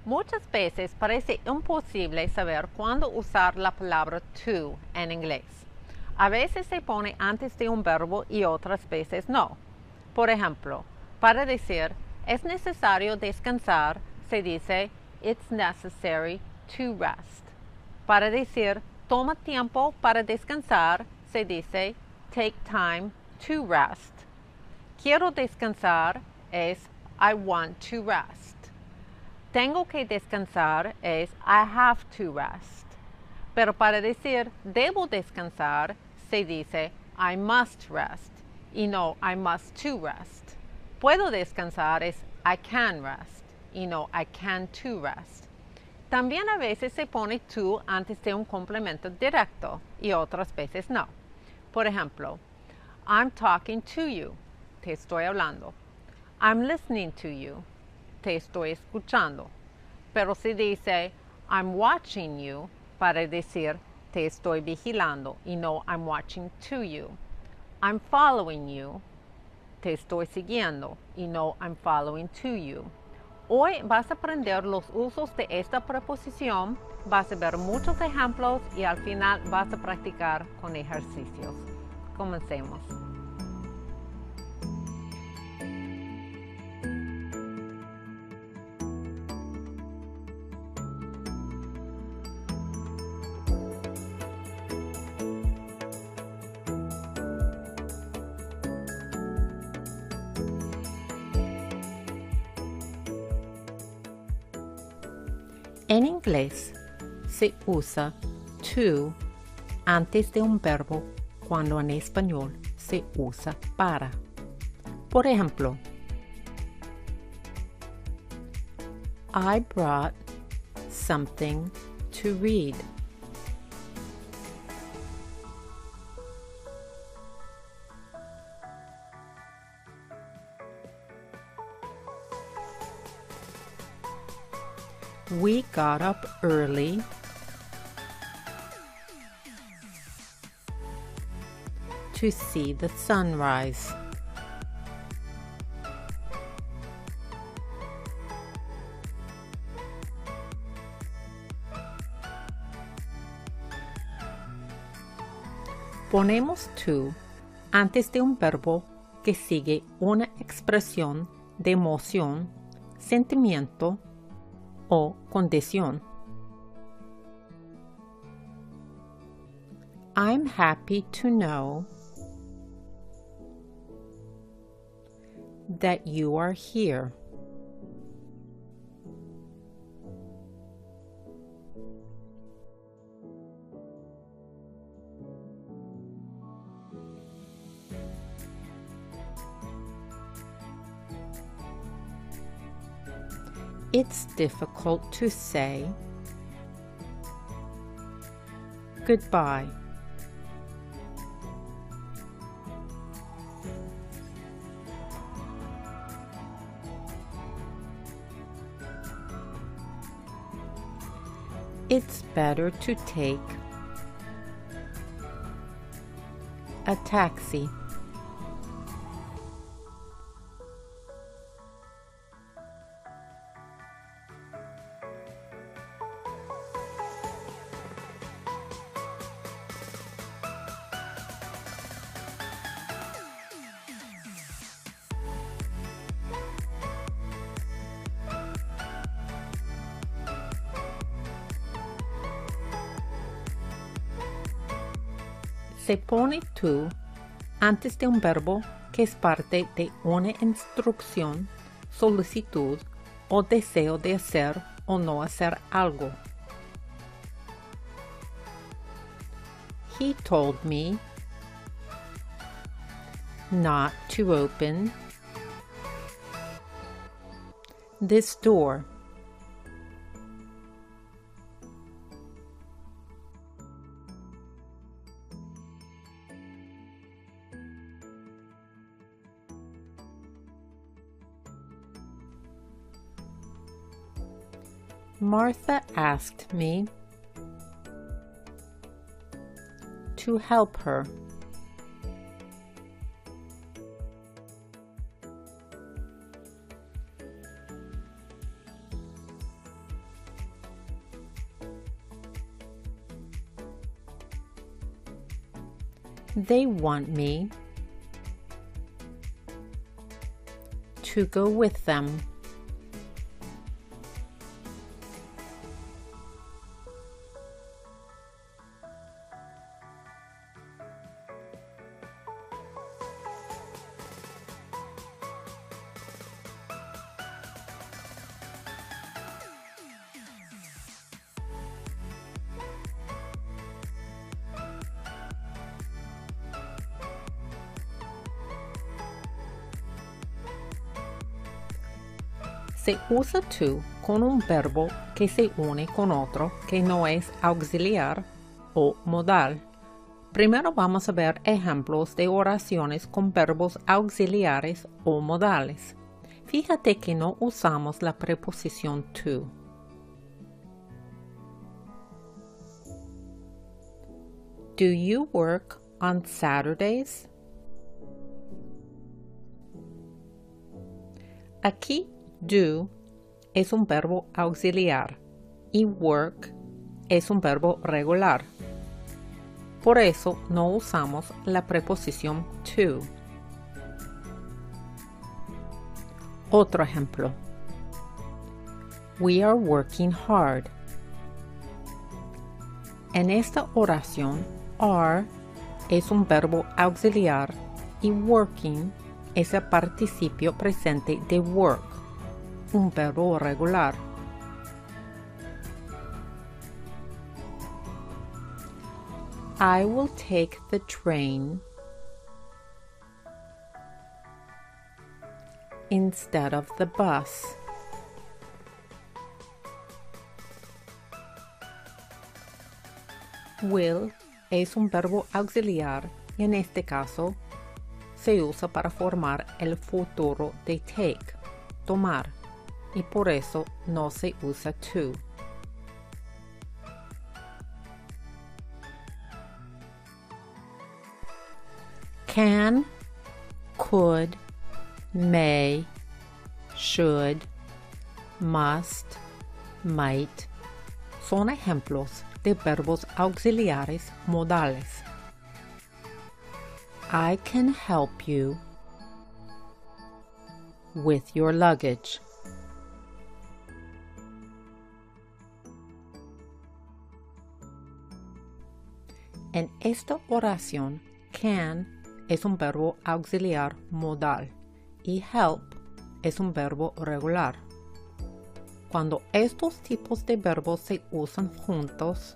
Muchas veces parece imposible saber cuándo usar la palabra to en inglés. A veces se pone antes de un verbo y otras veces no. Por ejemplo, para decir es necesario descansar, se dice it's necessary to rest. Para decir toma tiempo para descansar, se dice take time to rest. Quiero descansar es I want to rest. Tengo que descansar es I have to rest. Pero para decir debo descansar, se dice I must rest y no I must to rest. Puedo descansar es I can rest y no I can to rest. También a veces se pone to antes de un complemento directo y otras veces no. Por ejemplo, I'm talking to you. Te estoy hablando. I'm listening to you. Te estoy escuchando. Pero se dice I'm watching you para decir te estoy vigilando y no I'm watching to you. I'm following you. Te estoy siguiendo y no I'm following to you. Hoy vas a aprender los usos de esta preposición, vas a ver muchos ejemplos y al final vas a practicar con ejercicios. Comencemos. En inglés se usa to antes de un verbo cuando en español se usa para. Por ejemplo, I brought something to read. We got up early to see the sunrise. Ponemos to antes de un verbo que sigue una expresión de emoción, sentimiento o condición. I'm happy to know that you are here. It's difficult to say goodbye. It's better to take a taxi. Se pone to antes de un verbo que es parte de una instrucción, solicitud o deseo de hacer o no hacer algo. He told me not to open this door. Martha asked me to help her. They want me to go with them. Se usa to con un verbo que se une con otro que no es auxiliar o modal. Primero vamos a ver ejemplos de oraciones con verbos auxiliares o modales. Fíjate que no usamos la preposición to. Do you work on Saturdays? Aquí do es un verbo auxiliar y work es un verbo regular. Por eso no usamos la preposición to. Otro ejemplo. We are working hard. En esta oración, are es un verbo auxiliar y working es el participio presente de work, un verbo regular. I will take the train instead of the bus. Will es un verbo auxiliar y en este caso se usa para formar el futuro de take, tomar, y por eso no se usa to. Can, could, may, should, must, might son ejemplos de verbos auxiliares modales. I can help you with your luggage. En esta oración, can es un verbo auxiliar modal y help es un verbo regular. Cuando estos tipos de verbos se usan juntos,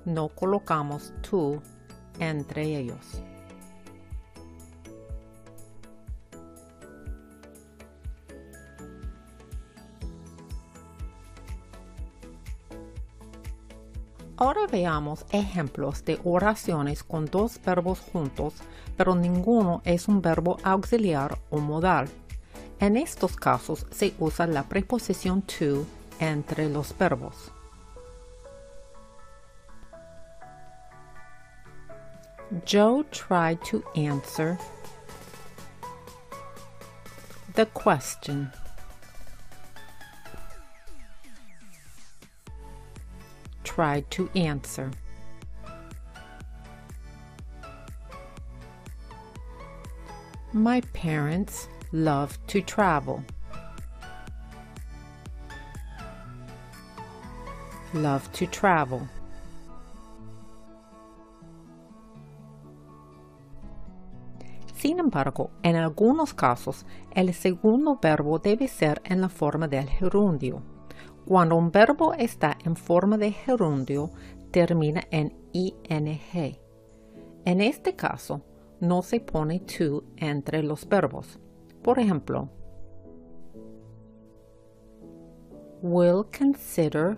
no colocamos to entre ellos. Ahora veamos ejemplos de oraciones con dos verbos juntos, pero ninguno es un verbo auxiliar o modal. En estos casos se usa la preposición to entre los verbos. Joe tried to answer the question. Tried to answer. My parents love to travel. Love to travel. Sin embargo, en algunos casos, el segundo verbo debe ser en la forma del gerundio. Cuando un verbo está en forma de gerundio, termina en ing. En este caso, no se pone to entre los verbos. Por ejemplo, will consider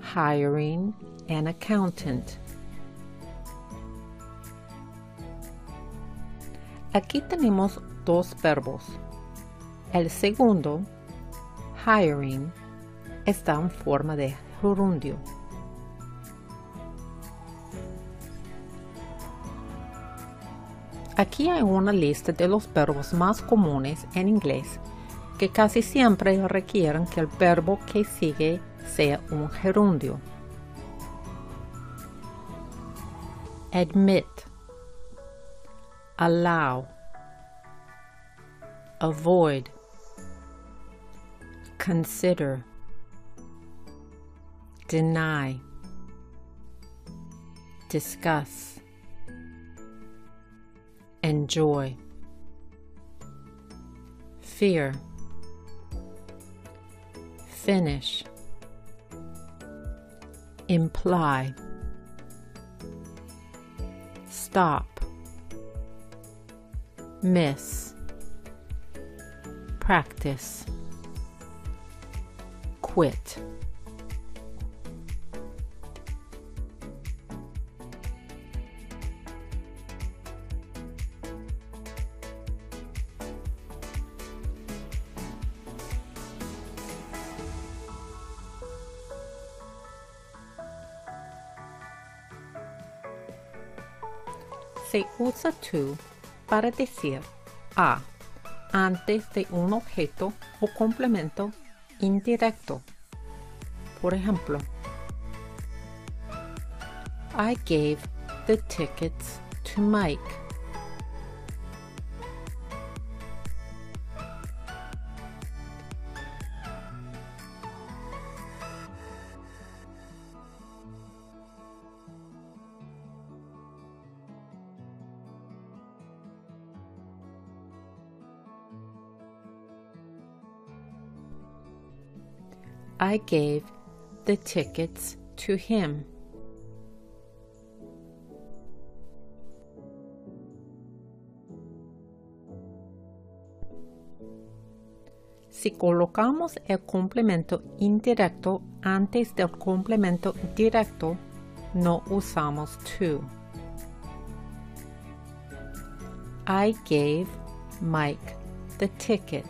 hiring an accountant. Aquí tenemos dos verbos. El segundo, hiring, está en forma de gerundio. Aquí hay una lista de los verbos más comunes en inglés que casi siempre requieren que el verbo que sigue sea un gerundio. Admit, allow, avoid, consider, deny, discuss, enjoy, fear, finish, imply, stop, miss, practice, quit. Se usa to para decir a antes de un objeto o complemento indirecto. Por ejemplo, I gave the tickets to Mike. I gave the tickets to him. Si colocamos el complemento indirecto antes del complemento directo, no usamos to. I gave Mike the tickets.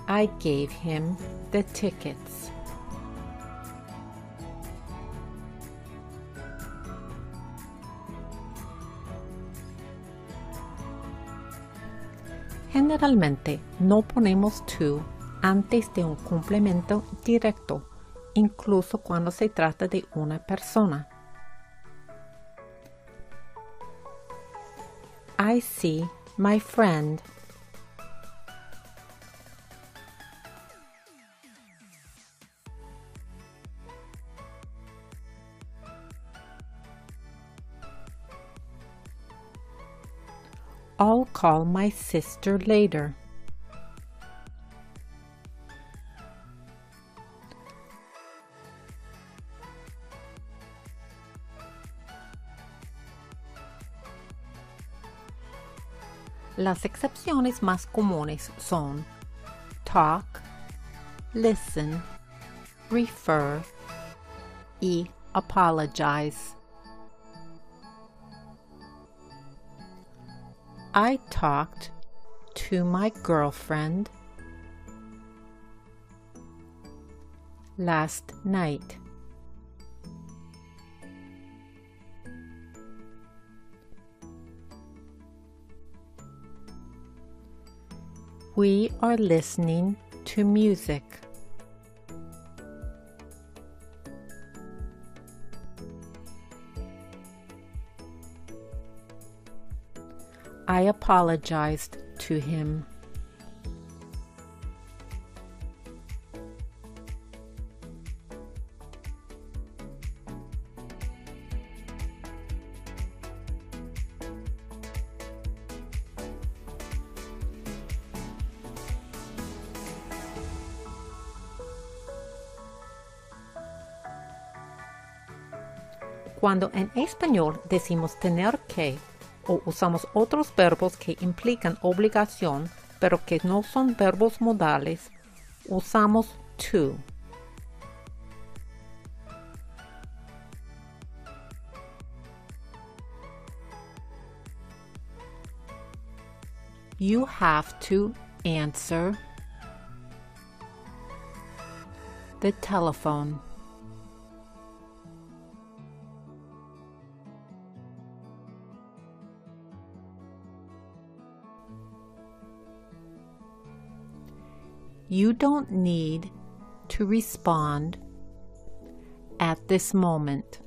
I gave him the tickets. Generalmente no ponemos to antes de un complemento directo, incluso cuando se trata de una persona. I see my friend. I'll call my sister later. Las excepciones más comunes son talk, listen, refer y apologize. I talked to my girlfriend last night. We are listening to music. I apologized to him. Cuando en español decimos tener que o usamos otros verbos que implican obligación, pero que no son verbos modales, usamos to. You have to answer the telephone. You don't need to respond at this moment.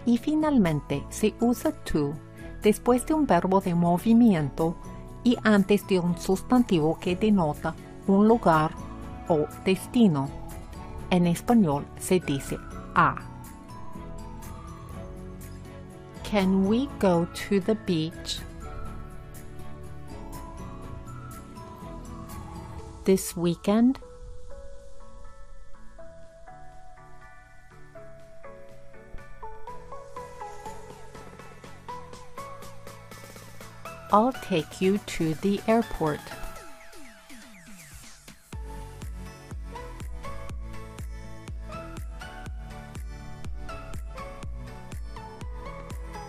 Y finalmente se usa to después de un verbo de movimiento y antes de un sustantivo que denota un lugar o destino. En español se dice a. Can we go to the beach this weekend? I'll take you to the airport.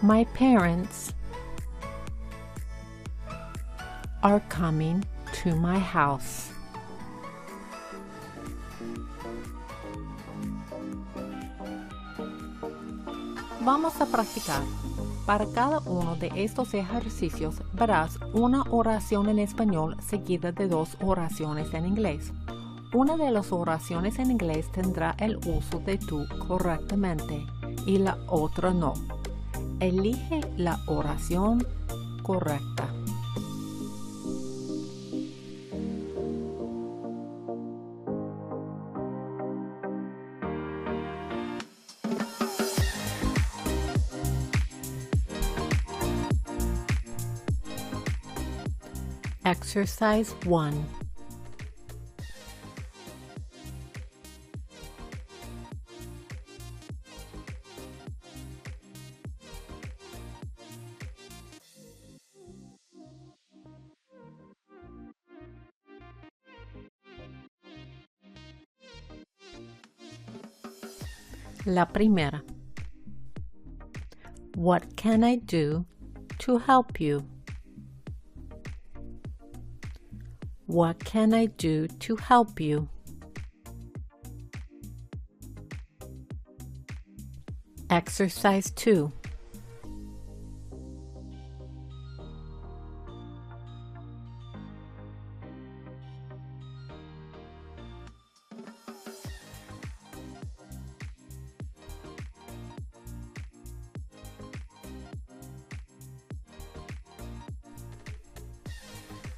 My parents are coming to my house. Vamos a practicar. Para cada uno de estos ejercicios verás una oración en español seguida de dos oraciones en inglés. Una de las oraciones en inglés tendrá el uso de tú correctamente y la otra no. Elige la oración correcta. Exercise 1. La primera. What can I do to help you? What can I do to help you? Exercise 2.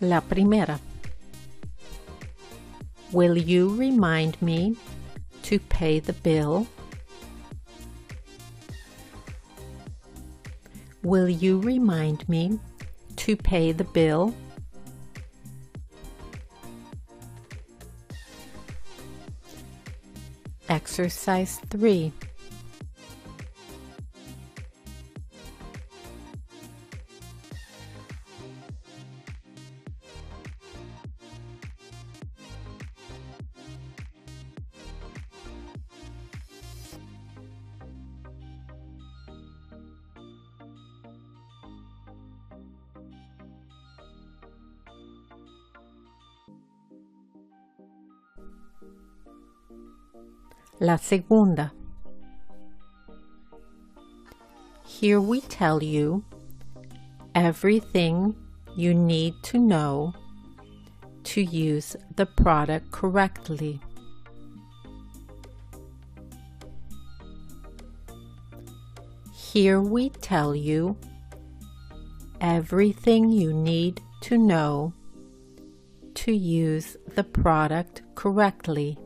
La primera. Will you remind me to pay the bill? Will you remind me to pay the bill? Exercise 3. La segunda. Here we tell you everything you need to know to use the product correctly. Here we tell you everything you need to know to use the product correctly.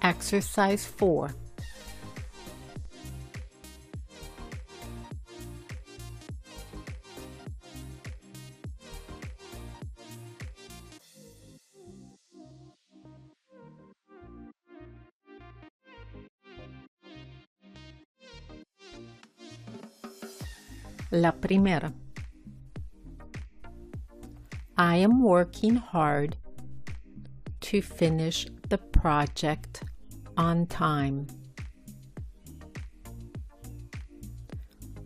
Exercise 4. La primera. I am working hard to finish the project on time.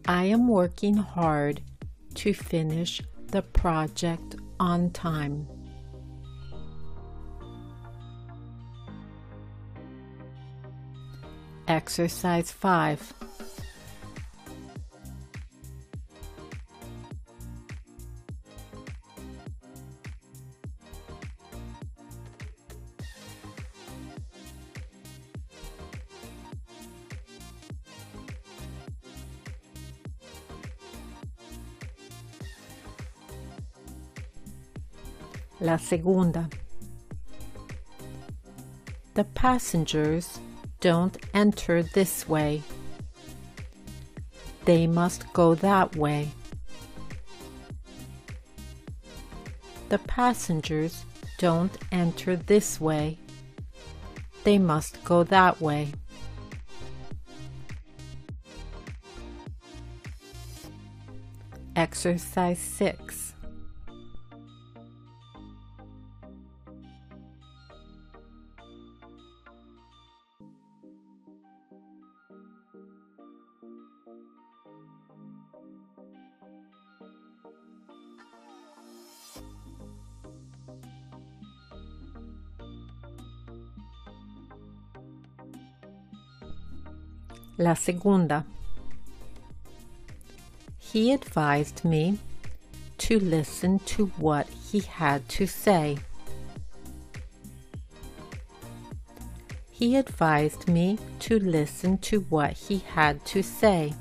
I am working hard to finish the project on time. Exercise 5. La segunda. The passengers don't enter this way. They must go that way. The passengers don't enter this way. They must go that way. Exercise 6. La segunda. He advised me to listen to what he had to say. He advised me to listen to what he had to say.